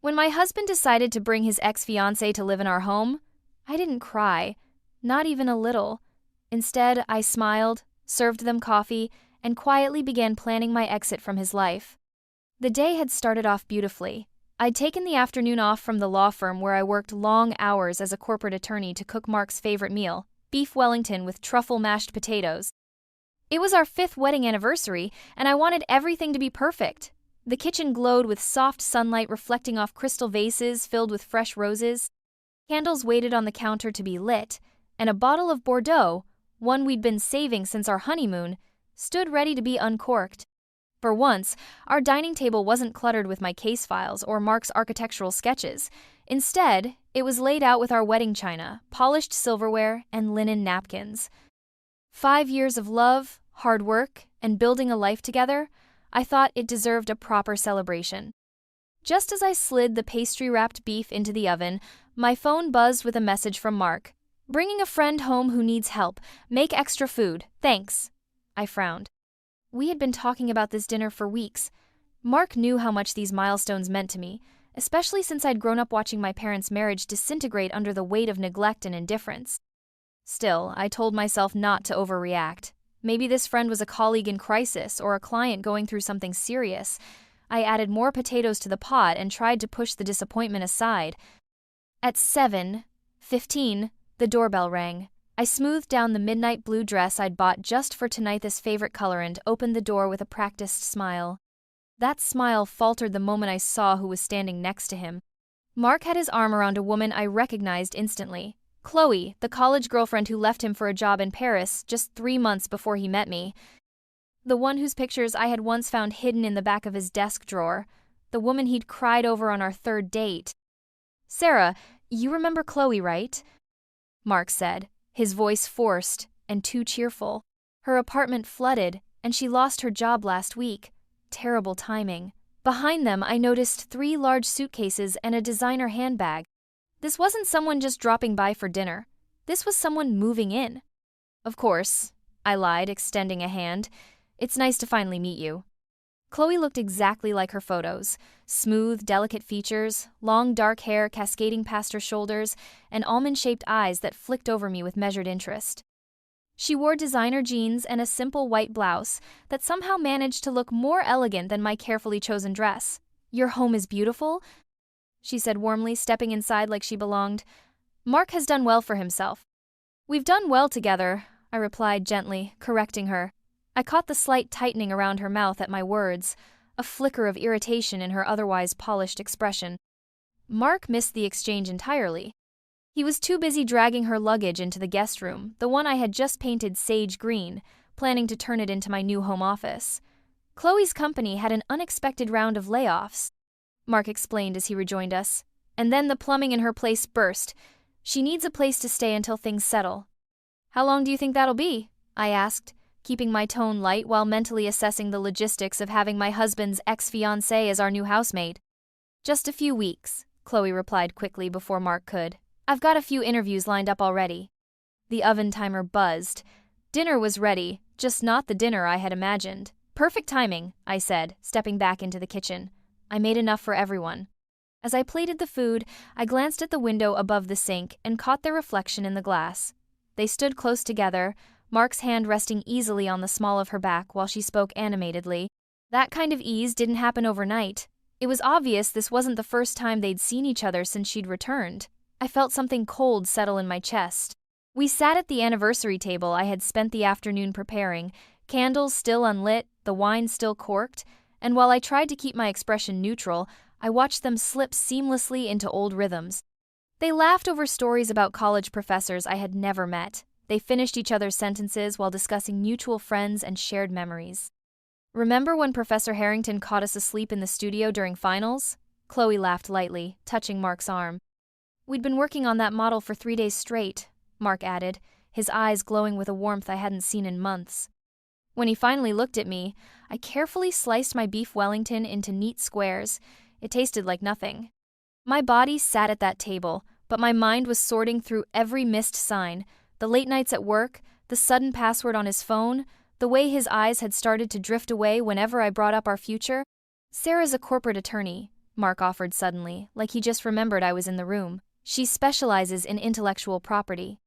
When my husband decided to bring his ex-fiancée to live in our home, I didn't cry, not even a little. Instead, I smiled, served them coffee, and quietly began planning my exit from his life. The day had started off beautifully. I'd taken the afternoon off from the law firm where I worked long hours as a corporate attorney to cook Mark's favorite meal, beef Wellington with truffle mashed potatoes. It was our 5th wedding anniversary, and I wanted everything to be perfect. The kitchen glowed with soft sunlight reflecting off crystal vases filled with fresh roses. Candles waited on the counter to be lit, and a bottle of Bordeaux, one we'd been saving since our honeymoon, stood ready to be uncorked. For once, our dining table wasn't cluttered with my case files or Mark's architectural sketches. Instead, it was laid out with our wedding china, polished silverware, and linen napkins. 5 years of love, hard work, and building a life together, I thought it deserved a proper celebration. Just as I slid the pastry-wrapped beef into the oven, my phone buzzed with a message from Mark. "Bringing a friend home who needs help. Make extra food. Thanks." I frowned. We had been talking about this dinner for weeks. Mark knew how much these milestones meant to me, especially since I'd grown up watching my parents' marriage disintegrate under the weight of neglect and indifference. Still, I told myself not to overreact. Maybe this friend was a colleague in crisis or a client going through something serious. I added more potatoes to the pot and tried to push the disappointment aside. At 7:15, the doorbell rang. I smoothed down the midnight blue dress I'd bought just for Tonight's favorite color and opened the door with a practiced smile. That smile faltered the moment I saw who was standing next to him. Mark had his arm around a woman I recognized instantly. Chloe, the college girlfriend who left him for a job in Paris just 3 months before he met me. The one whose pictures I had once found hidden in the back of his desk drawer. The woman he'd cried over on our 3rd date. "Sarah, you remember Chloe, right?" Mark said, his voice forced and too cheerful. "Her apartment flooded, and she lost her job last week. Terrible timing." Behind them, I noticed 3 large suitcases and a designer handbag. This wasn't someone just dropping by for dinner. This was someone moving in. "Of course," I lied, extending a hand. "It's nice to finally meet you." Chloe looked exactly like her photos. Smooth, delicate features, long dark hair cascading past her shoulders, and almond-shaped eyes that flicked over me with measured interest. She wore designer jeans and a simple white blouse that somehow managed to look more elegant than my carefully chosen dress. "Your home is beautiful," she said warmly, stepping inside like she belonged. "Mark has done well for himself." "We've done well together," I replied gently, correcting her. I caught the slight tightening around her mouth at my words, a flicker of irritation in her otherwise polished expression. Mark missed the exchange entirely. He was too busy dragging her luggage into the guest room, the one I had just painted sage green, planning to turn it into my new home office. Chloe's company had an unexpected round of layoffs, Mark explained as he rejoined us. "And then the plumbing in her place burst. She needs a place to stay until things settle." "How long do you think that'll be?" I asked, keeping my tone light while mentally assessing the logistics of having my husband's ex-fiancée as our new housemate. "Just a few weeks," Chloe replied quickly before Mark could. "I've got a few interviews lined up already." The oven timer buzzed. Dinner was ready, just not the dinner I had imagined. "Perfect timing," I said, stepping back into the kitchen. I made enough for everyone. As I plated the food, I glanced at the window above the sink and caught their reflection in the glass. They stood close together, Mark's hand resting easily on the small of her back while she spoke animatedly. That kind of ease didn't happen overnight. It was obvious this wasn't the first time they'd seen each other since she'd returned. I felt something cold settle in my chest. We sat at the anniversary table I had spent the afternoon preparing, candles still unlit, the wine still corked, and while I tried to keep my expression neutral, I watched them slip seamlessly into old rhythms. They laughed over stories about college professors I had never met. They finished each other's sentences while discussing mutual friends and shared memories. "Remember when Professor Harrington caught us asleep in the studio during finals?" Chloe laughed lightly, touching Mark's arm. "We'd been working on that model for 3 days straight," Mark added, his eyes glowing with a warmth I hadn't seen in months. When he finally looked at me, I carefully sliced my beef Wellington into neat squares. It tasted like nothing. My body sat at that table, but my mind was sorting through every missed sign, the late nights at work, the sudden password on his phone, the way his eyes had started to drift away whenever I brought up our future. Sarah's a corporate attorney. Mark offered suddenly, like he just remembered I was in the room. She specializes in intellectual property.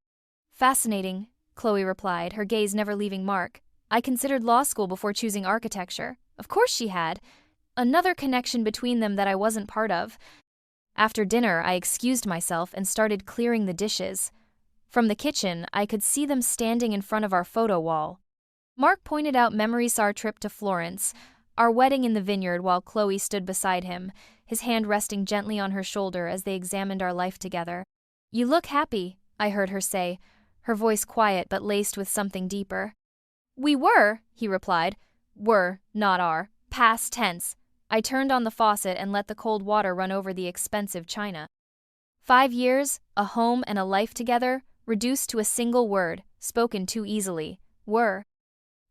Fascinating, Chloe replied, her gaze never leaving Mark. I considered law school before choosing architecture. Of course she had. Another connection between them that I wasn't part of. After dinner, I excused myself and started clearing the dishes. From the kitchen, I could see them standing in front of our photo wall. Mark pointed out memories of our trip to Florence, our wedding in the vineyard, while Chloe stood beside him, his hand resting gently on her shoulder as they examined our life together. You look happy, I heard her say, her voice quiet but laced with something deeper. We were, he replied. Were, not are. Past tense. I turned on the faucet and let the cold water run over the expensive china. 5 years, a home and a life together, reduced to a single word, spoken too easily. Were.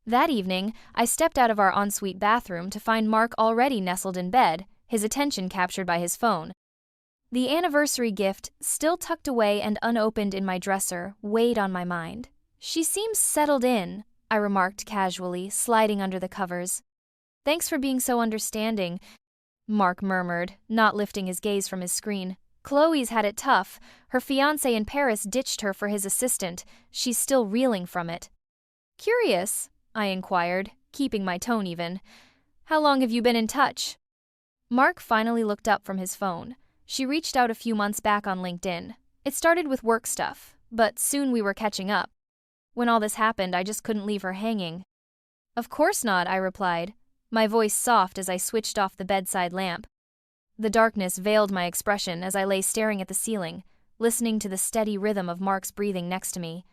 That evening, I stepped out of our ensuite bathroom to find Mark already nestled in bed, his attention captured by his phone. The anniversary gift, still tucked away and unopened in my dresser, weighed on my mind. She seems settled in, I remarked casually, sliding under the covers. Thanks for being so understanding, Mark murmured, not lifting his gaze from his screen. Chloe's had it tough. Her fiancé in Paris ditched her for his assistant. She's still reeling from it. Curious, I inquired, keeping my tone even. How long have you been in touch? Mark finally looked up from his phone. She reached out a few months back on LinkedIn. It started with work stuff, but soon we were catching up. When all this happened, I just couldn't leave her hanging. Of course not, I replied, my voice soft as I switched off the bedside lamp. The darkness veiled my expression as I lay staring at the ceiling, listening to the steady rhythm of Mark's breathing next to me.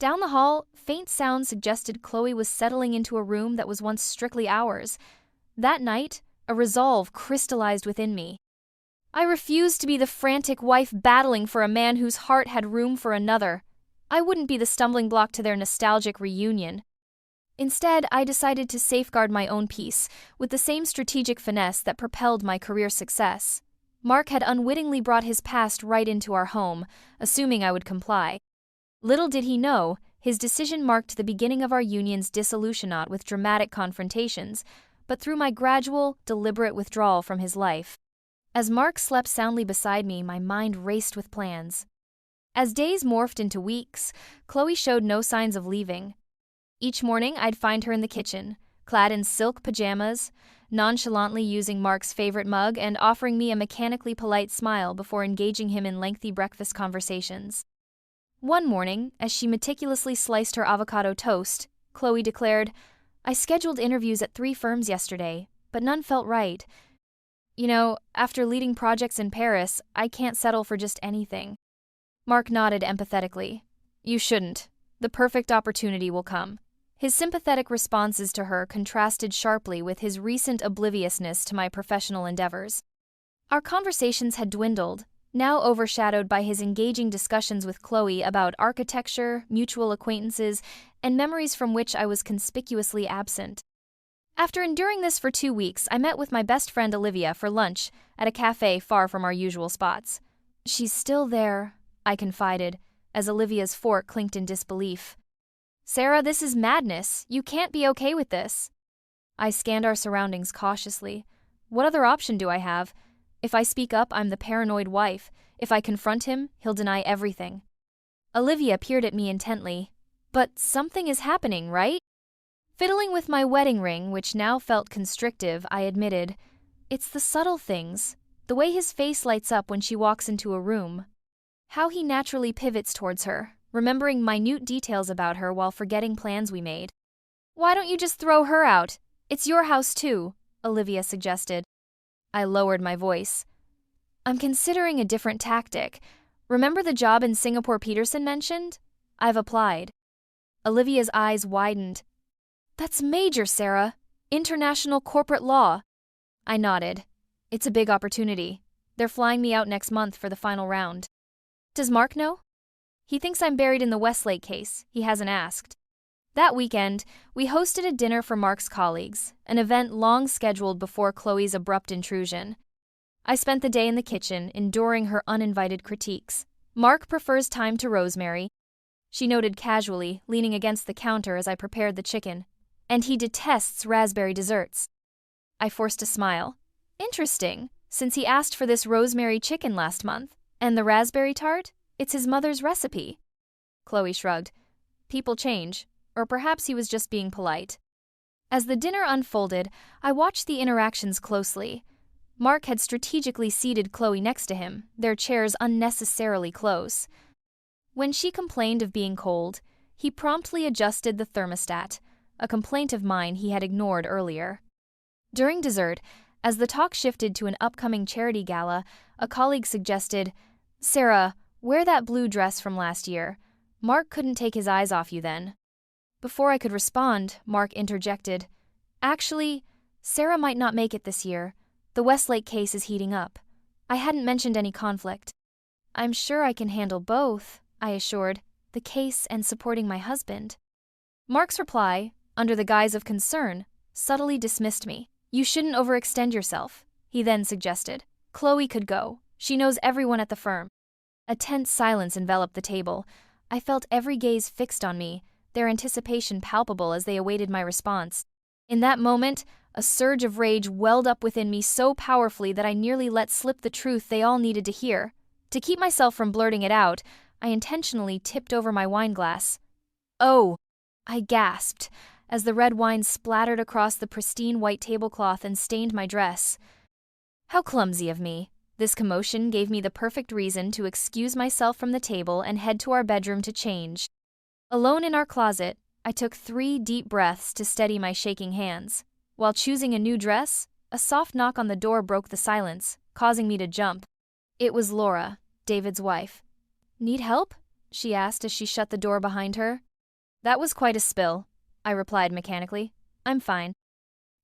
Down the hall, faint sounds suggested Chloe was settling into a room that was once strictly ours. That night, a resolve crystallized within me. I refused to be the frantic wife battling for a man whose heart had room for another. I wouldn't be the stumbling block to their nostalgic reunion. Instead, I decided to safeguard my own peace with the same strategic finesse that propelled my career success. Mark had unwittingly brought his past right into our home, assuming I would comply. Little did he know, his decision marked the beginning of our union's dissolution, not with dramatic confrontations, but through my gradual, deliberate withdrawal from his life. As Mark slept soundly beside me, my mind raced with plans. As days morphed into weeks, Chloe showed no signs of leaving. Each morning, I'd find her in the kitchen, clad in silk pajamas, nonchalantly using Mark's favorite mug and offering me a mechanically polite smile before engaging him in lengthy breakfast conversations. One morning, as she meticulously sliced her avocado toast, Chloe declared, I scheduled interviews at 3 firms yesterday, but none felt right. You know, after leading projects in Paris, I can't settle for just anything. Mark nodded empathetically. You shouldn't. The perfect opportunity will come. His sympathetic responses to her contrasted sharply with his recent obliviousness to my professional endeavors. Our conversations had dwindled, now overshadowed by his engaging discussions with Chloe about architecture, mutual acquaintances, and memories from which I was conspicuously absent. After enduring this for 2 weeks, I met with my best friend Olivia for lunch at a cafe far from our usual spots. She's still there, I confided, as Olivia's fork clinked in disbelief. Sarah, this is madness. You can't be okay with this. I scanned our surroundings cautiously. What other option do I have? If I speak up, I'm the paranoid wife. If I confront him, he'll deny everything. Olivia peered at me intently. But something is happening, right? Fiddling with my wedding ring, which now felt constrictive, I admitted, it's the subtle things, the way his face lights up when she walks into a room. How he naturally pivots towards her, remembering minute details about her while forgetting plans we made. Why don't you just throw her out? It's your house too, Olivia suggested. I lowered my voice. I'm considering a different tactic. Remember the job in Singapore Peterson mentioned? I've applied. Olivia's eyes widened. That's major, Sarah. International corporate law. I nodded. It's a big opportunity. They're flying me out next month for the final round. Does Mark know? He thinks I'm buried in the Westlake case. He hasn't asked. That weekend, we hosted a dinner for Mark's colleagues, an event long scheduled before Chloe's abrupt intrusion. I spent the day in the kitchen, enduring her uninvited critiques. Mark prefers thyme to rosemary, she noted casually, leaning against the counter as I prepared the chicken. And he detests raspberry desserts. I forced a smile. Interesting. since he asked for this rosemary chicken last month. And the raspberry tart? It's his mother's recipe. Chloe shrugged. People change, or perhaps he was just being polite. As the dinner unfolded, I watched the interactions closely. Mark had strategically seated Chloe next to him, their chairs unnecessarily close. When she complained of being cold, he promptly adjusted the thermostat, a complaint of mine he had ignored earlier. During dessert, as the talk shifted to an upcoming charity gala, a colleague suggested, "Sarah, wear that blue dress from last year. Mark couldn't take his eyes off you then." Before I could respond, Mark interjected, "Actually, Sarah might not make it this year. The Westlake case is heating up. I hadn't mentioned any conflict." "I'm sure I can handle both," I assured, "the case and supporting my husband." Mark's reply, under the guise of concern, subtly dismissed me. "You shouldn't overextend yourself," he then suggested. "Chloe could go. She knows everyone at the firm." A tense silence enveloped the table. I felt every gaze fixed on me, their anticipation palpable as they awaited my response. In that moment, a surge of rage welled up within me so powerfully that I nearly let slip the truth they all needed to hear. To keep myself from blurting it out, I intentionally tipped over my wineglass. "Oh!" I gasped, as the red wine splattered across the pristine white tablecloth and stained my dress. How clumsy of me. This commotion gave me the perfect reason to excuse myself from the table and head to our bedroom to change. Alone in our closet, I took 3 deep breaths to steady my shaking hands. While choosing a new dress, a soft knock on the door broke the silence, causing me to jump. It was Laura, David's wife. "Need help?" she asked as she shut the door behind her. "That was quite a spill," I replied mechanically. "I'm fine."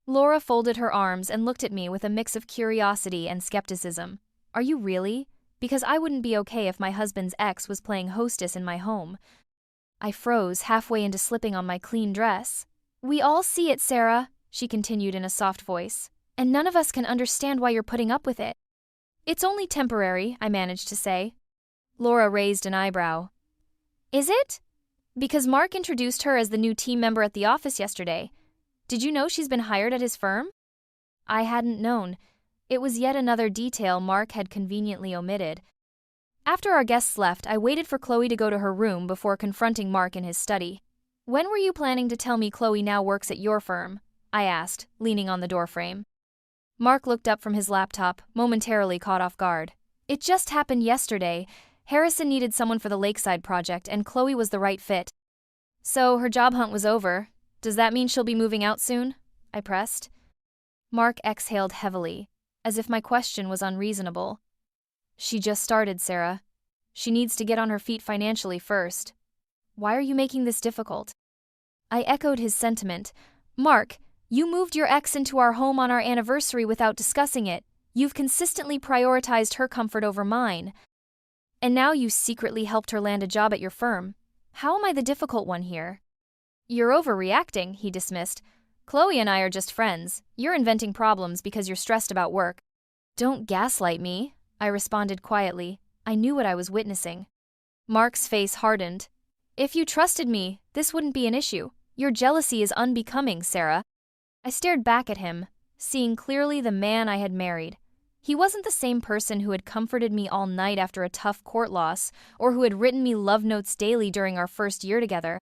Laura folded her arms and looked at me with a mix of curiosity and skepticism. "Are you really? Because I wouldn't be okay if my husband's ex was playing hostess in my home." I froze halfway into slipping on my clean dress. "We all see it, Sarah," she continued in a soft voice, "and none of us can understand why you're putting up with it." "It's only temporary," I managed to say. Laura raised an eyebrow. "Is it? Because Mark introduced her as the new team member at the office yesterday. Did you know she's been hired at his firm?" I hadn't known. It was yet another detail Mark had conveniently omitted. After our guests left, I waited for Chloe to go to her room before confronting Mark in his study. "When were you planning to tell me Chloe now works at your firm?" I asked, leaning on the doorframe. Mark looked up from his laptop, momentarily caught off guard. "It just happened yesterday. Harrison needed someone for the Lakeside project, and Chloe was the right fit." "So her job hunt was over. Does that mean she'll be moving out soon?" I pressed. Mark exhaled heavily, as if my question was unreasonable. "She just started, Sarah. She needs to get on her feet financially first. Why are you making this difficult?" I echoed his sentiment. "Mark, you moved your ex into our home on our anniversary without discussing it. You've consistently prioritized her comfort over mine. And now you secretly helped her land a job at your firm. How am I the difficult one here?" "You're overreacting," he dismissed. "Chloe and I are just friends. You're inventing problems because you're stressed about work." "Don't gaslight me," I responded quietly. I knew what I was witnessing. Mark's face hardened. "If you trusted me, this wouldn't be an issue. Your jealousy is unbecoming, Sarah." I stared back at him, seeing clearly the man I had married. He wasn't the same person who had comforted me all night after a tough court loss, or who had written me love notes daily during our first year together.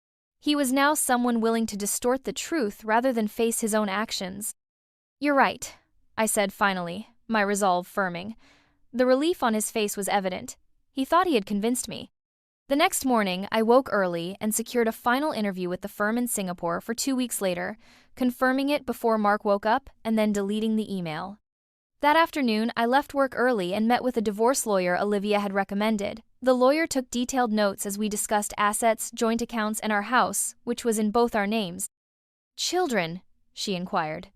He was now someone willing to distort the truth rather than face his own actions. "You're right," I said finally, my resolve firming. The relief on his face was evident. He thought he had convinced me. The next morning, I woke early and secured a final interview with the firm in Singapore for 2 weeks later, confirming it before Mark woke up and then deleting the email. That afternoon, I left work early and met with a divorce lawyer Olivia had recommended. The lawyer took detailed notes as we discussed assets, joint accounts, and our house, which was in both our names. "Children?" she inquired.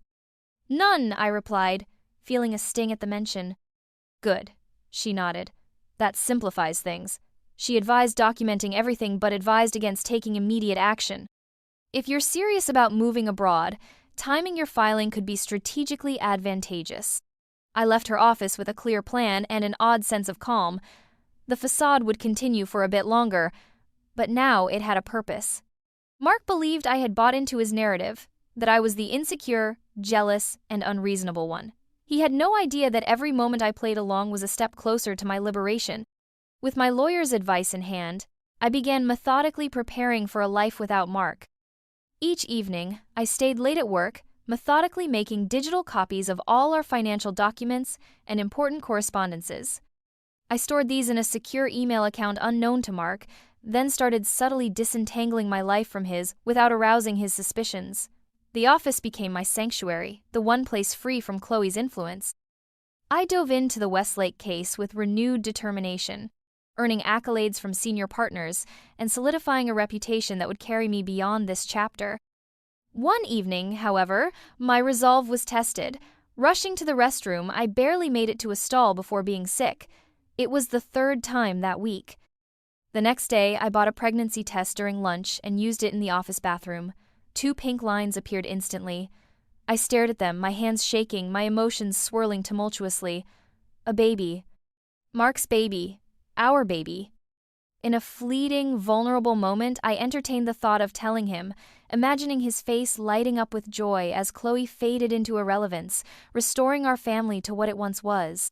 "None," I replied, feeling a sting at the mention. "Good," she nodded. "That simplifies things." She advised documenting everything but advised against taking immediate action. "If you're serious about moving abroad, timing your filing could be strategically advantageous." I left her office with a clear plan and an odd sense of calm. The facade would continue for a bit longer, but now it had a purpose. Mark believed I had bought into his narrative, that I was the insecure, jealous, and unreasonable one. He had no idea that every moment I played along was a step closer to my liberation. With my lawyer's advice in hand, I began methodically preparing for a life without Mark. Each evening, I stayed late at work, methodically making digital copies of all our financial documents and important correspondences. I stored these in a secure email account unknown to Mark, then started subtly disentangling my life from his without arousing his suspicions. The office became my sanctuary, the one place free from Chloe's influence. I dove into the Westlake case with renewed determination, earning accolades from senior partners and solidifying a reputation that would carry me beyond this chapter. One evening, however, my resolve was tested. Rushing to the restroom, I barely made it to a stall before being sick. It was the third time that week. The next day, I bought a pregnancy test during lunch and used it in the office bathroom. 2 pink lines appeared instantly. I stared at them, my hands shaking, my emotions swirling tumultuously. A baby. Mark's baby. Our baby. In a fleeting, vulnerable moment, I entertained the thought of telling him, imagining his face lighting up with joy as Chloe faded into irrelevance, restoring our family to what it once was.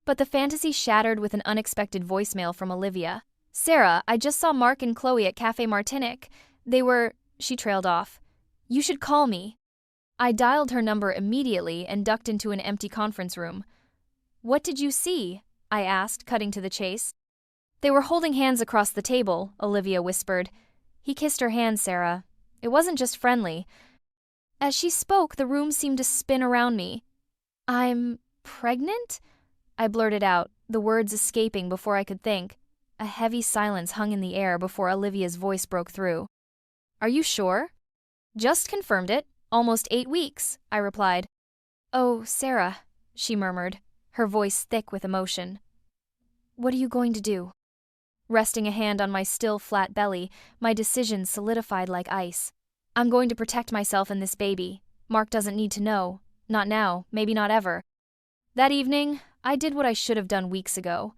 But the fantasy shattered with an unexpected voicemail from Olivia. "Sarah, I just saw Mark and Chloe at Café Martinique. She trailed off. "You should call me." I dialed her number immediately and ducked into an empty conference room. "What did you see?" I asked, cutting to the chase. "They were holding hands across the table," Olivia whispered. "He kissed her hand, Sarah. It wasn't just friendly." As she spoke, the room seemed to spin around me. "I'm pregnant?" I blurted out, the words escaping before I could think. A heavy silence hung in the air before Olivia's voice broke through. "Are you sure?" "Just confirmed it. Almost 8 weeks," I replied. "Oh, Sarah," she murmured, her voice thick with emotion. "What are you going to do?" Resting a hand on my still flat belly, my decision solidified like ice. "I'm going to protect myself and this baby. Mark doesn't need to know. Not now, maybe not ever." That evening, I did what I should have done weeks ago.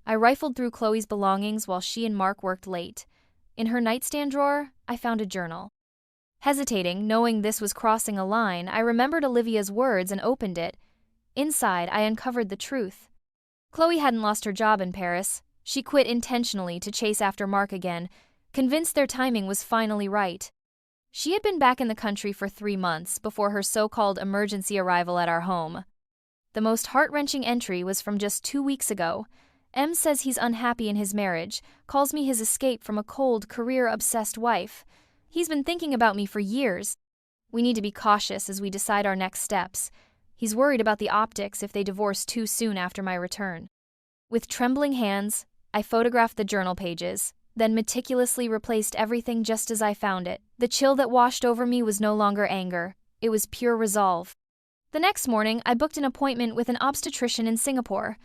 I rifled through Chloe's belongings while she and Mark worked late. In her nightstand drawer, I found a journal. Hesitating, knowing this was crossing a line, I remembered Olivia's words and opened it. Inside, I uncovered the truth. Chloe hadn't lost her job in Paris. She quit intentionally to chase after Mark again, convinced their timing was finally right. She had been back in the country for 3 months before her so-called emergency arrival at our home. The most heart-wrenching entry was from just 2 weeks ago. M says he's unhappy in his marriage, calls me his escape from a cold, career-obsessed wife. He's been thinking about me for years. We need to be cautious as we decide our next steps. He's worried about the optics if they divorce too soon after my return. With trembling hands, I photographed the journal pages, then meticulously replaced everything just as I found it. The chill that washed over me was no longer anger. It was pure resolve. The next morning, I booked an appointment with an obstetrician in Singapore.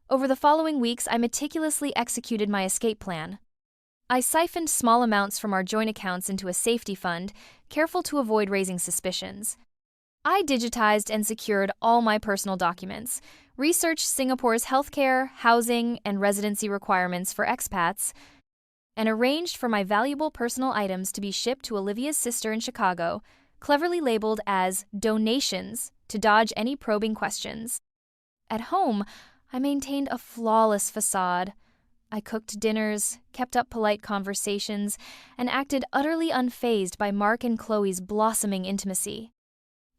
Over the following weeks, I meticulously executed my escape plan. I siphoned small amounts from our joint accounts into a safety fund, careful to avoid raising suspicions. I digitized and secured all my personal documents, researched Singapore's healthcare, housing, and residency requirements for expats, and arranged for my valuable personal items to be shipped to Olivia's sister in Chicago, cleverly labeled as donations to dodge any probing questions. At home, I maintained a flawless facade. I cooked dinners, kept up polite conversations, and acted utterly unfazed by Mark and Chloe's blossoming intimacy.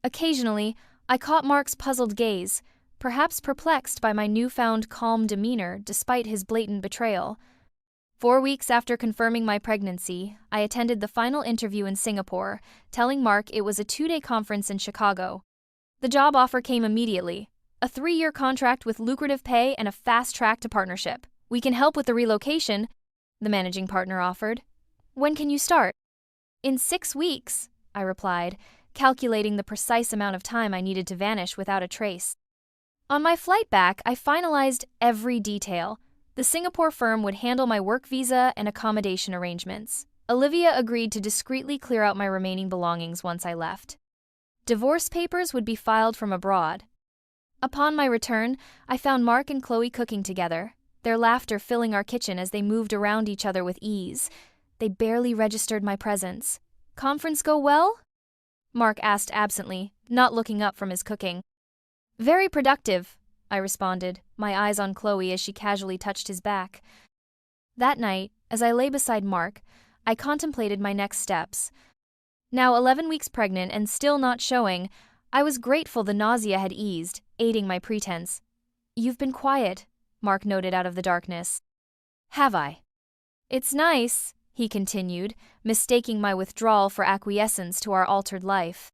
Occasionally, I caught Mark's puzzled gaze, perhaps perplexed by my newfound calm demeanor despite his blatant betrayal. 4 weeks after confirming my pregnancy, I attended the final interview in Singapore, telling Mark it was a 2-day conference in Chicago. The job offer came immediately, a 3-year contract with lucrative pay and a fast track to partnership. "We can help with the relocation," the managing partner offered. "When can you start?" "In 6 weeks," I replied, calculating the precise amount of time I needed to vanish without a trace. On my flight back, I finalized every detail. The Singapore firm would handle my work visa and accommodation arrangements. Olivia agreed to discreetly clear out my remaining belongings once I left. Divorce papers would be filed from abroad. Upon my return, I found Mark and Chloe cooking together, their laughter filling our kitchen as they moved around each other with ease. They barely registered my presence. "Conference go well?" Mark asked absently, not looking up from his cooking. Very productive, I responded, my eyes on Chloe as she casually touched his back. That night, as I lay beside Mark, I contemplated my next steps. Now 11 weeks pregnant and still not showing, I was grateful the nausea had eased, aiding my pretense. You've been quiet, Mark noted out of the darkness. Have I? It's nice, he continued, mistaking my withdrawal for acquiescence to our altered life.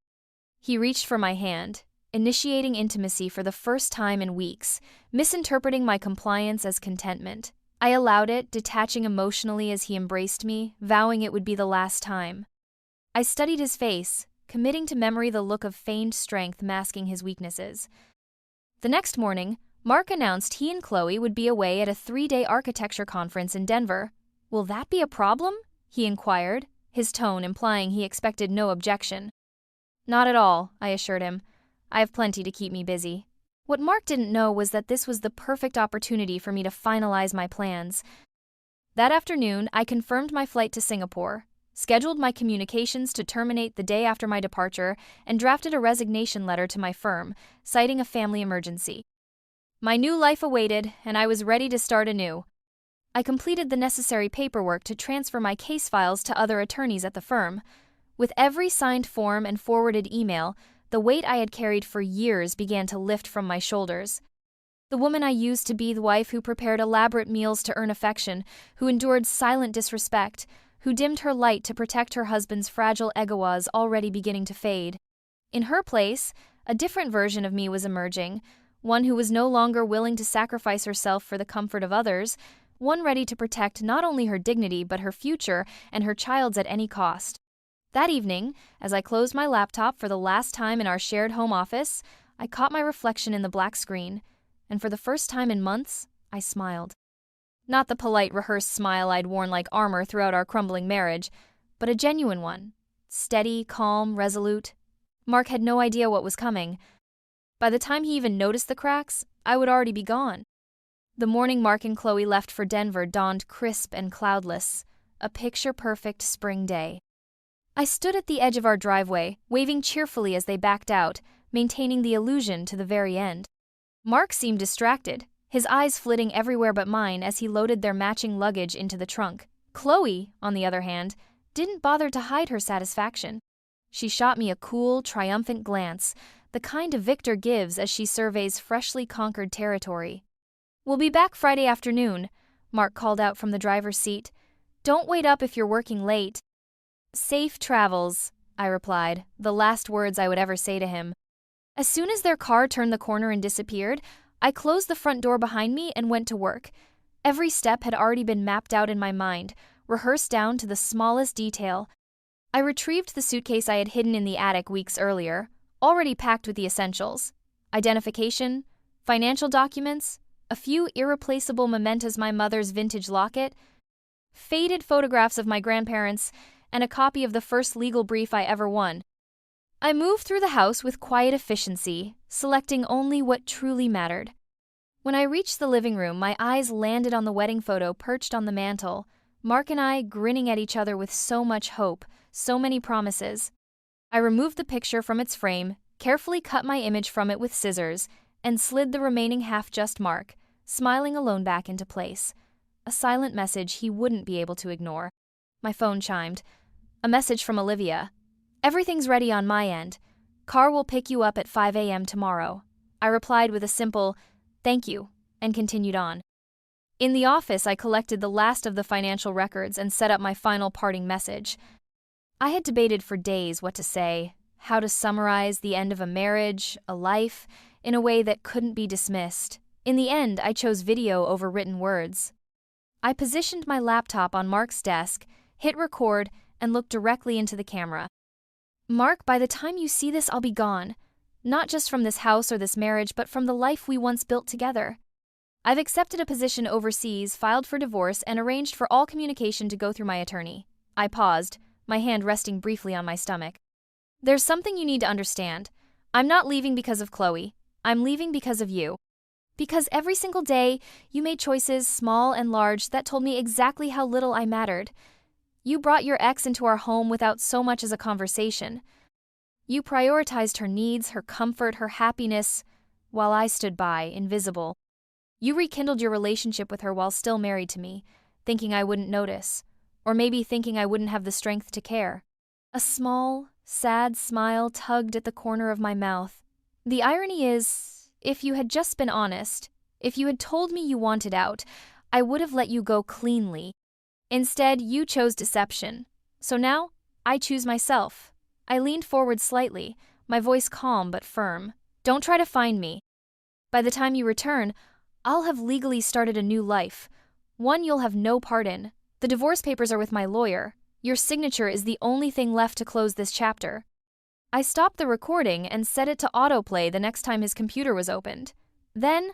He reached for my hand, initiating intimacy for the first time in weeks, misinterpreting my compliance as contentment. I allowed it, detaching emotionally as he embraced me, vowing it would be the last time. I studied his face, committing to memory the look of feigned strength masking his weaknesses. The next morning, Mark announced he and Chloe would be away at a 3-day architecture conference in Denver. Will that be a problem? He inquired, his tone implying he expected no objection. Not at all, I assured him. I have plenty to keep me busy. What Mark didn't know was that this was the perfect opportunity for me to finalize my plans. That afternoon, I confirmed my flight to Singapore, scheduled my communications to terminate the day after my departure, and drafted a resignation letter to my firm, citing a family emergency. My new life awaited, and I was ready to start anew. I completed the necessary paperwork to transfer my case files to other attorneys at the firm. With every signed form and forwarded email, the weight I had carried for years began to lift from my shoulders. The woman I used to be the wife who prepared elaborate meals to earn affection, who endured silent disrespect, who dimmed her light to protect her husband's fragile ego was already beginning to fade. In her place, a different version of me was emerging, one who was no longer willing to sacrifice herself for the comfort of others, one ready to protect not only her dignity but her future and her child's at any cost. That evening, as I closed my laptop for the last time in our shared home office, I caught my reflection in the black screen, and for the first time in months, I smiled. Not the polite, rehearsed smile I'd worn like armor throughout our crumbling marriage, but a genuine one. Steady, calm, resolute. Mark had no idea what was coming. By the time he even noticed the cracks, I would already be gone. The morning Mark and Chloe left for Denver dawned crisp and cloudless, a picture-perfect spring day. I stood at the edge of our driveway, waving cheerfully as they backed out, maintaining the illusion to the very end. Mark seemed distracted, his eyes flitting everywhere but mine as he loaded their matching luggage into the trunk. Chloe, on the other hand, didn't bother to hide her satisfaction. She shot me a cool, triumphant glance, the kind a victor gives as she surveys freshly conquered territory. We'll be back Friday afternoon, Mark called out from the driver's seat. Don't wait up if you're working late. Safe travels, I replied, the last words I would ever say to him. As soon as their car turned the corner and disappeared, I closed the front door behind me and went to work. Every step had already been mapped out in my mind, rehearsed down to the smallest detail. I retrieved the suitcase I had hidden in the attic weeks earlier, already packed with the essentials. Identification, financial documents, a few irreplaceable mementos, my mother's vintage locket, faded photographs of my grandparents, and a copy of the first legal brief I ever won. I moved through the house with quiet efficiency, selecting only what truly mattered. When I reached the living room, my eyes landed on the wedding photo perched on the mantel, Mark and I grinning at each other with so much hope, so many promises. I removed the picture from its frame, carefully cut my image from it with scissors, and slid the remaining half-just Mark, smiling alone, back into place. A silent message he wouldn't be able to ignore. My phone chimed. A message from Olivia. Everything's ready on my end. Car will pick you up at 5 a.m. tomorrow. I replied with a simple, thank you, and continued on. In the office, I collected the last of the financial records and set up my final parting message. I had debated for days what to say, how to summarize the end of a marriage, a life, in a way that couldn't be dismissed. In the end, I chose video over written words. I positioned my laptop on Mark's desk, hit record, and looked directly into the camera. Mark, by the time you see this, I'll be gone. Not just from this house or this marriage, but from the life we once built together. I've accepted a position overseas, filed for divorce, and arranged for all communication to go through my attorney. I paused, my hand resting briefly on my stomach. There's something you need to understand. I'm not leaving because of Chloe. I'm leaving because of you. Because every single day, you made choices, small and large, that told me exactly how little I mattered. You brought your ex into our home without so much as a conversation. You prioritized her needs, her comfort, her happiness, while I stood by, invisible. You rekindled your relationship with her while still married to me, thinking I wouldn't notice, or maybe thinking I wouldn't have the strength to care. A small, sad smile tugged at the corner of my mouth. The irony is, if you had just been honest, if you had told me you wanted out, I would have let you go cleanly. Instead, you chose deception. So now, I choose myself. I leaned forward slightly, my voice calm but firm. Don't try to find me. By the time you return, I'll have legally started a new life, one you'll have no part in. The divorce papers are with my lawyer. Your signature is the only thing left to close this chapter. I stopped the recording and set it to autoplay the next time his computer was opened. Then,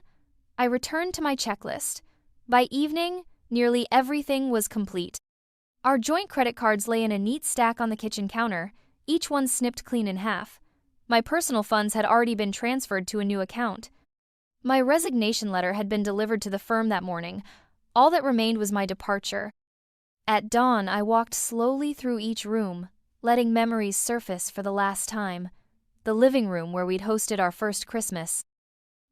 I returned to my checklist. By evening, nearly everything was complete. Our joint credit cards lay in a neat stack on the kitchen counter, each one snipped clean in half. My personal funds had already been transferred to a new account. My resignation letter had been delivered to the firm that morning. All that remained was my departure. At dawn, I walked slowly through each room, letting memories surface for the last time. The living room where we'd hosted our first Christmas.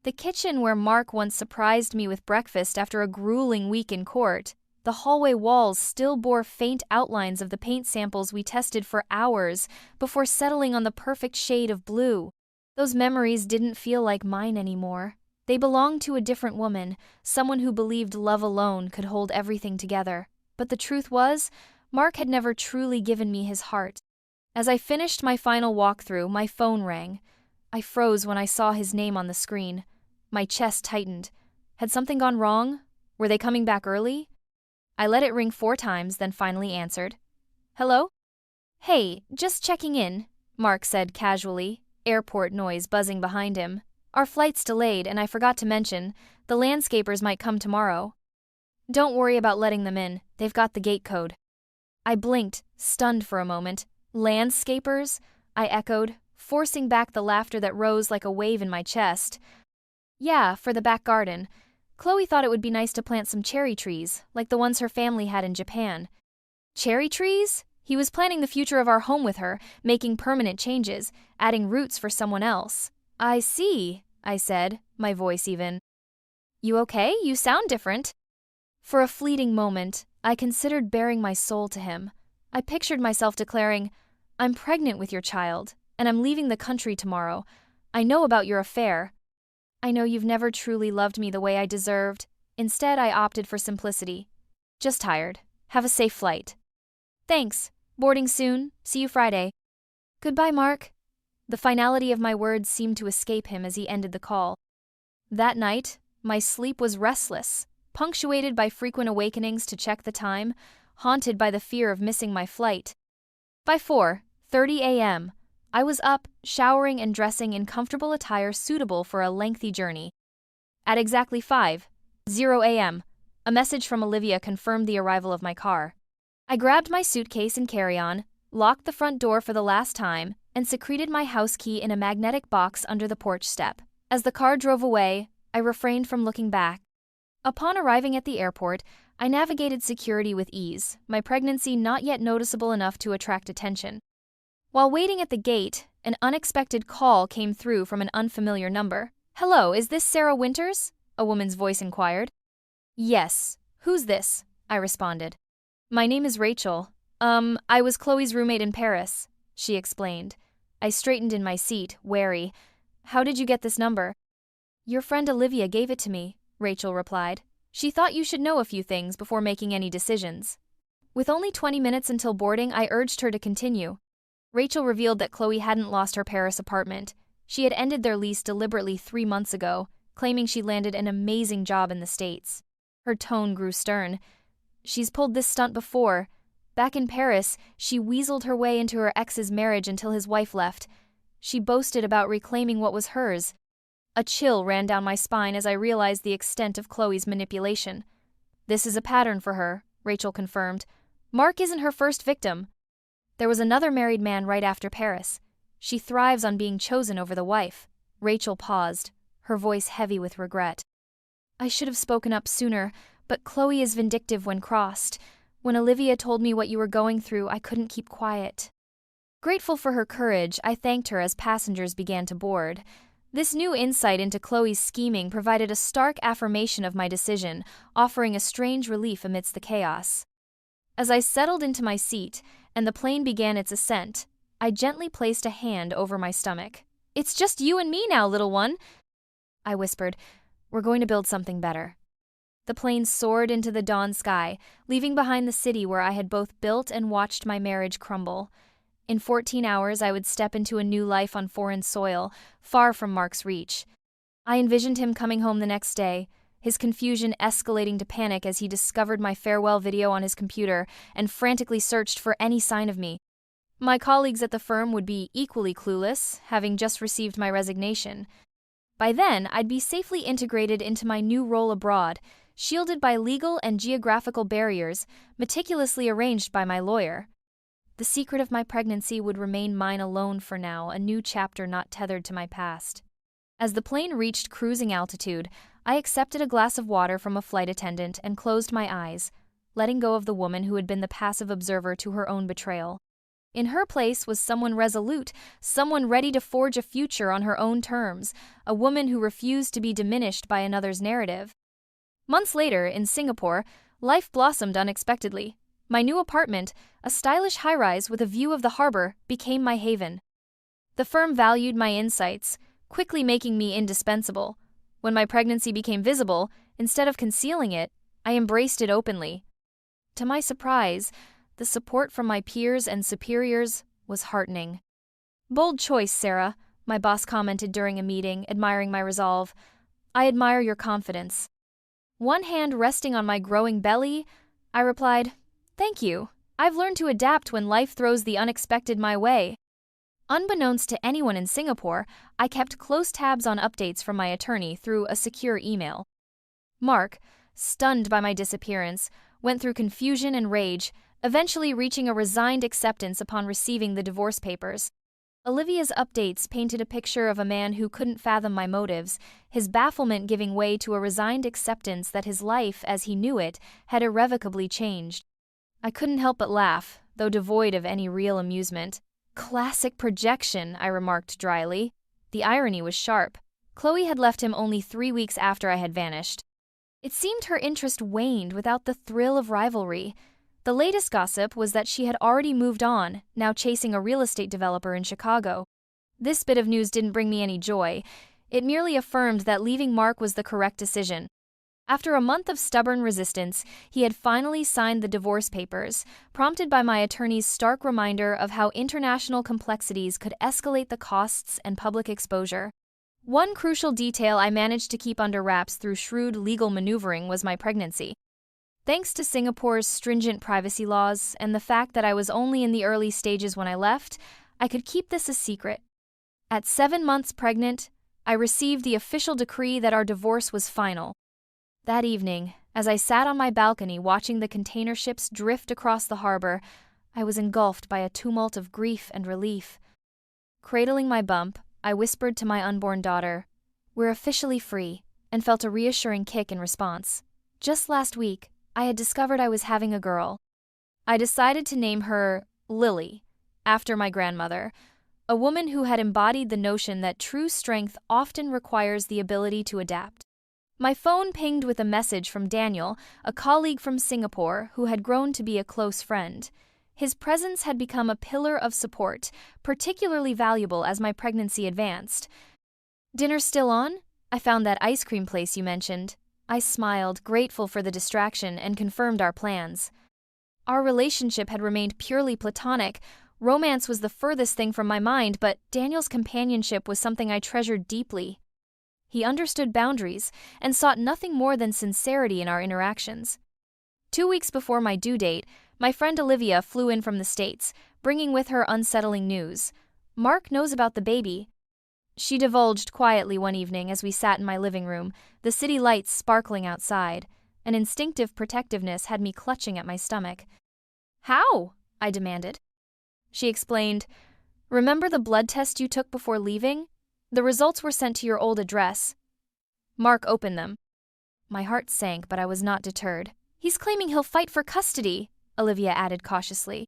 The kitchen where Mark once surprised me with breakfast after a grueling week in court. The hallway walls still bore faint outlines of the paint samples we tested for hours before settling on the perfect shade of blue. Those memories didn't feel like mine anymore. They belonged to a different woman, someone who believed love alone could hold everything together. But the truth was, Mark had never truly given me his heart. As I finished my final walkthrough, my phone rang. I froze when I saw his name on the screen. My chest tightened. Had something gone wrong? Were they coming back early? I let it ring 4 times, then finally answered. Hello? Hey, just checking in, Mark said casually, airport noise buzzing behind him. Our flight's delayed, and I forgot to mention, the landscapers might come tomorrow. Don't worry about letting them in, they've got the gate code. I blinked, stunned for a moment. Landscapers? I echoed, forcing back the laughter that rose like a wave in my chest. Yeah, for the back garden. Chloe thought it would be nice to plant some cherry trees, like the ones her family had in Japan. Cherry trees? He was planning the future of our home with her, making permanent changes, adding roots for someone else. I see, I said, my voice even. You okay? You sound different. For a fleeting moment, I considered baring my soul to him. I pictured myself declaring, I'm pregnant with your child, and I'm leaving the country tomorrow. I know about your affair. I know you've never truly loved me the way I deserved. Instead, I opted for simplicity. Just tired. Have a safe flight. Thanks. Boarding soon. See you Friday. Goodbye, Mark. The finality of my words seemed to escape him as he ended the call. That night, my sleep was restless, punctuated by frequent awakenings to check the time, haunted by the fear of missing my flight. By 4:30 a.m., I was up, showering and dressing in comfortable attire suitable for a lengthy journey. At exactly 5:00 a.m., a message from Olivia confirmed the arrival of my car. I grabbed my suitcase and carry-on, locked the front door for the last time, and secreted my house key in a magnetic box under the porch step. As the car drove away, I refrained from looking back. Upon arriving at the airport, I navigated security with ease, my pregnancy not yet noticeable enough to attract attention. While waiting at the gate, an unexpected call came through from an unfamiliar number. Hello, is this Sarah Winters? A woman's voice inquired. Yes. Who's this? I responded. My name is Rachel. I was Chloe's roommate in Paris, she explained. I straightened in my seat, wary. How did you get this number? Your friend Olivia gave it to me, Rachel replied. She thought you should know a few things before making any decisions. With only 20 minutes until boarding, I urged her to continue. Rachel revealed that Chloe hadn't lost her Paris apartment. She had ended their lease deliberately 3 months ago, claiming she landed an amazing job in the States. Her tone grew stern. She's pulled this stunt before. Back in Paris, she weaseled her way into her ex's marriage until his wife left. She boasted about reclaiming what was hers. A chill ran down my spine as I realized the extent of Chloe's manipulation. This is a pattern for her, Rachel confirmed. Mark isn't her first victim. There was another married man right after Paris. She thrives on being chosen over the wife. Rachel paused, her voice heavy with regret. I should have spoken up sooner, but Chloe is vindictive when crossed. When Olivia told me what you were going through, I couldn't keep quiet. Grateful for her courage, I thanked her as passengers began to board. This new insight into Chloe's scheming provided a stark affirmation of my decision, offering a strange relief amidst the chaos. As I settled into my seat and the plane began its ascent, I gently placed a hand over my stomach. "It's just you and me now, little one," I whispered. "We're going to build something better." The plane soared into the dawn sky, leaving behind the city where I had both built and watched my marriage crumble. In 14 hours, I would step into a new life on foreign soil, far from Mark's reach. I envisioned him coming home the next day, his confusion escalating to panic as he discovered my farewell video on his computer and frantically searched for any sign of me. My colleagues at the firm would be equally clueless, having just received my resignation. By then, I'd be safely integrated into my new role abroad, shielded by legal and geographical barriers meticulously arranged by my lawyer. The secret of my pregnancy would remain mine alone for now, a new chapter not tethered to my past. As the plane reached cruising altitude, I accepted a glass of water from a flight attendant and closed my eyes, letting go of the woman who had been the passive observer to her own betrayal. In her place was someone resolute, someone ready to forge a future on her own terms, a woman who refused to be diminished by another's narrative. Months later, in Singapore, life blossomed unexpectedly. My new apartment, a stylish high-rise with a view of the harbor, became my haven. The firm valued my insights, quickly making me indispensable. When my pregnancy became visible, instead of concealing it, I embraced it openly. To my surprise, the support from my peers and superiors was heartening. "Bold choice, Sarah," my boss commented during a meeting, admiring my resolve. "I admire your confidence." One hand resting on my growing belly, I replied, "Thank you. I've learned to adapt when life throws the unexpected my way." Unbeknownst to anyone in Singapore, I kept close tabs on updates from my attorney through a secure email. Mark, stunned by my disappearance, went through confusion and rage, eventually reaching a resigned acceptance upon receiving the divorce papers. Olivia's updates painted a picture of a man who couldn't fathom my motives, his bafflement giving way to a resigned acceptance that his life, as he knew it, had irrevocably changed. I couldn't help but laugh, though devoid of any real amusement. "Classic projection," I remarked dryly. The irony was sharp. Chloe had left him only 3 weeks after I had vanished. It seemed her interest waned without the thrill of rivalry. The latest gossip was that she had already moved on, now chasing a real estate developer in Chicago. This bit of news didn't bring me any joy. It merely affirmed that leaving Mark was the correct decision. After a month of stubborn resistance, he had finally signed the divorce papers, prompted by my attorney's stark reminder of how international complexities could escalate the costs and public exposure. One crucial detail I managed to keep under wraps through shrewd legal maneuvering was my pregnancy. Thanks to Singapore's stringent privacy laws and the fact that I was only in the early stages when I left, I could keep this a secret. At 7 months pregnant, I received the official decree that our divorce was final. That evening, as I sat on my balcony watching the container ships drift across the harbor, I was engulfed by a tumult of grief and relief. Cradling my bump, I whispered to my unborn daughter, "We're officially free," and felt a reassuring kick in response. Just last week, I had discovered I was having a girl. I decided to name her Lily, after my grandmother, a woman who had embodied the notion that true strength often requires the ability to adapt. My phone pinged with a message from Daniel, a colleague from Singapore who had grown to be a close friend. His presence had become a pillar of support, particularly valuable as my pregnancy advanced. "Dinner still on? I found that ice cream place you mentioned." I smiled, grateful for the distraction, and confirmed our plans. Our relationship had remained purely platonic. Romance was the furthest thing from my mind, but Daniel's companionship was something I treasured deeply. He understood boundaries and sought nothing more than sincerity in our interactions. 2 weeks before my due date, my friend Olivia flew in from the States, bringing with her unsettling news. "Mark knows about the baby," she divulged quietly one evening as we sat in my living room, the city lights sparkling outside. An instinctive protectiveness had me clutching at my stomach. "How?" I demanded. She explained, "Remember the blood test you took before leaving? The results were sent to your old address. Mark opened them." My heart sank, but I was not deterred. "He's claiming he'll fight for custody," Olivia added cautiously.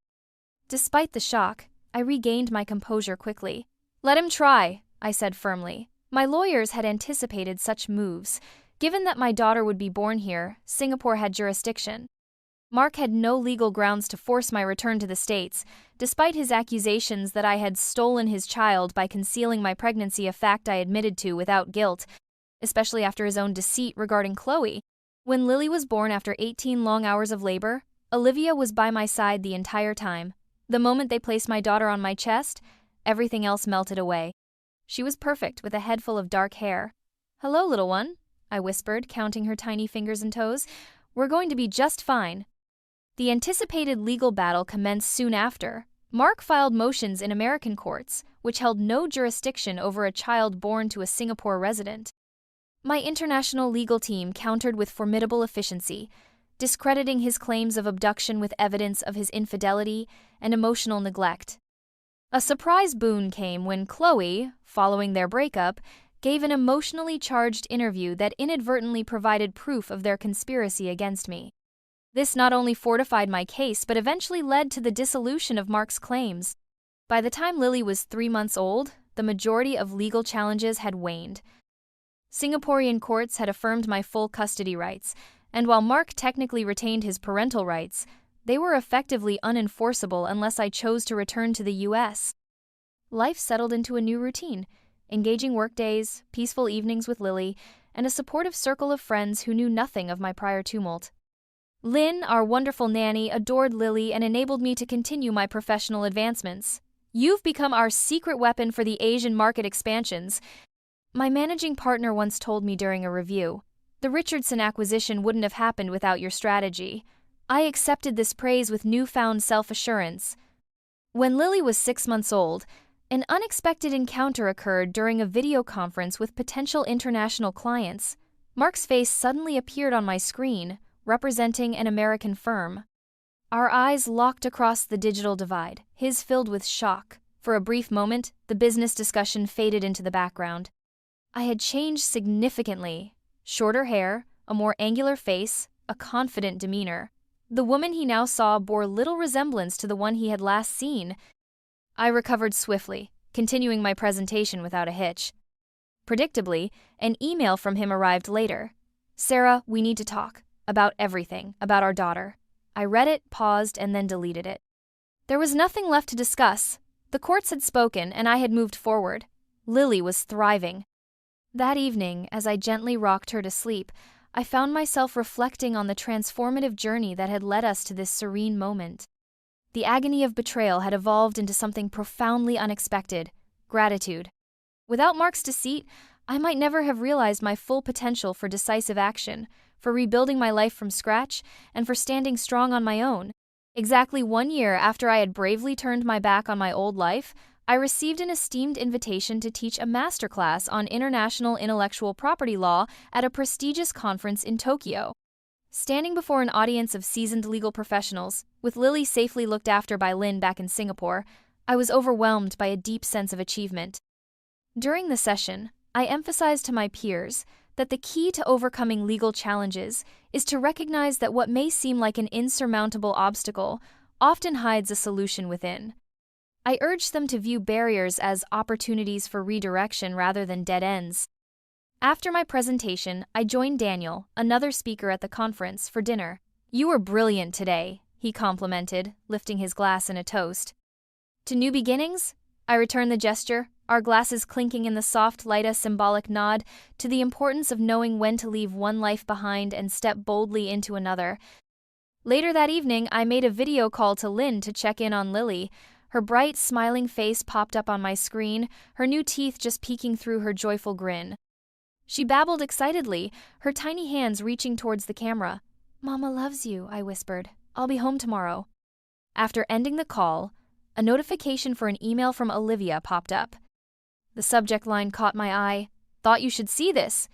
Despite the shock, I regained my composure quickly. "Let him try," I said firmly. My lawyers had anticipated such moves. Given that my daughter would be born here, Singapore had jurisdiction. Mark had no legal grounds to force my return to the States, despite his accusations that I had stolen his child by concealing my pregnancy, a fact I admitted to without guilt, especially after his own deceit regarding Chloe. When Lily was born after 18 long hours of labor, Olivia was by my side the entire time. The moment they placed my daughter on my chest, everything else melted away. She was perfect, with a head full of dark hair. "Hello, little one," I whispered, counting her tiny fingers and toes. "We're going to be just fine." The anticipated legal battle commenced soon after. Mark filed motions in American courts, which held no jurisdiction over a child born to a Singapore resident. My international legal team countered with formidable efficiency, discrediting his claims of abduction with evidence of his infidelity and emotional neglect. A surprise boon came when Chloe, following their breakup, gave an emotionally charged interview that inadvertently provided proof of their conspiracy against me. This not only fortified my case but eventually led to the dissolution of Mark's claims. By the time Lily was 3 months old, the majority of legal challenges had waned. Singaporean courts had affirmed my full custody rights, and while Mark technically retained his parental rights, they were effectively unenforceable unless I chose to return to the U.S. Life settled into a new routine, engaging workdays, peaceful evenings with Lily, and a supportive circle of friends who knew nothing of my prior tumult. Lynn, our wonderful nanny, adored Lily and enabled me to continue my professional advancements. "You've become our secret weapon for the Asian market expansions," my managing partner once told me during a review. "The Richardson acquisition wouldn't have happened without your strategy." I accepted this praise with newfound self-assurance. When Lily was 6 months old, an unexpected encounter occurred during a video conference with potential international clients. Mark's face suddenly appeared on my screen, representing an American firm. Our eyes locked across the digital divide, his filled with shock. For a brief moment, the business discussion faded into the background. I had changed significantly. Shorter hair, a more angular face, a confident demeanor. The woman he now saw bore little resemblance to the one he had last seen. I recovered swiftly, continuing my presentation without a hitch. Predictably, an email from him arrived later. "Sarah, we need to talk. About everything, about our daughter." I read it, paused, and then deleted it. There was nothing left to discuss. The courts had spoken, and I had moved forward. Lily was thriving. That evening, as I gently rocked her to sleep, I found myself reflecting on the transformative journey that had led us to this serene moment. The agony of betrayal had evolved into something profoundly unexpected: gratitude. Without Mark's deceit, I might never have realized my full potential for decisive action, for rebuilding my life from scratch, and for standing strong on my own. Exactly 1 year after I had bravely turned my back on my old life, I received an esteemed invitation to teach a masterclass on international intellectual property law at a prestigious conference in Tokyo. Standing before an audience of seasoned legal professionals, with Lily safely looked after by Lynn back in Singapore, I was overwhelmed by a deep sense of achievement. During the session, I emphasized to my peers that the key to overcoming legal challenges is to recognize that what may seem like an insurmountable obstacle often hides a solution within. I urged them to view barriers as opportunities for redirection rather than dead ends. After my presentation, I joined Daniel, another speaker at the conference, for dinner. "You were brilliant today," he complimented, lifting his glass in a toast. "To new beginnings?" I returned the gesture, our glasses clinking in the soft light, a symbolic nod to the importance of knowing when to leave one life behind and step boldly into another. Later that evening, I made a video call to Lynn to check in on Lily. Her bright, smiling face popped up on my screen, her new teeth just peeking through her joyful grin. She babbled excitedly, her tiny hands reaching towards the camera. "Mama loves you," I whispered. "I'll be home tomorrow." After ending the call, a notification for an email from Olivia popped up. The subject line caught my eye. "Thought you should see this."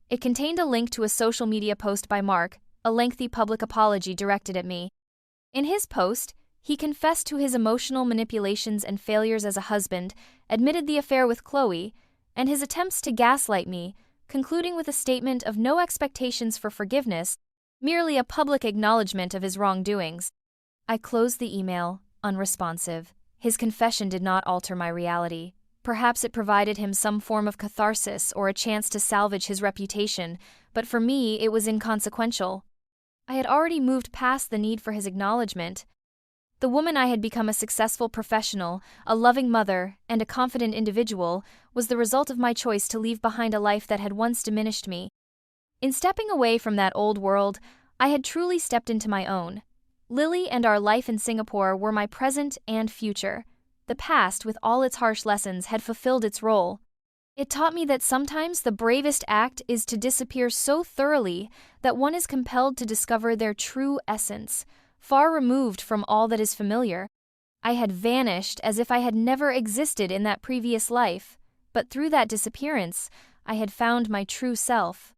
It contained a link to a social media post by Mark, a lengthy public apology directed at me. In his post, he confessed to his emotional manipulations and failures as a husband, admitted the affair with Chloe, and his attempts to gaslight me, concluding with a statement of no expectations for forgiveness, merely a public acknowledgement of his wrongdoings. I closed the email, unresponsive. His confession did not alter my reality. Perhaps it provided him some form of catharsis or a chance to salvage his reputation, but for me it was inconsequential. I had already moved past the need for his acknowledgement. The woman I had become, a successful professional, a loving mother, and a confident individual, was the result of my choice to leave behind a life that had once diminished me. In stepping away from that old world, I had truly stepped into my own. Lily and our life in Singapore were my present and future. The past, with all its harsh lessons, had fulfilled its role. It taught me that sometimes the bravest act is to disappear so thoroughly that one is compelled to discover their true essence, far removed from all that is familiar. I had vanished as if I had never existed in that previous life, but through that disappearance, I had found my true self.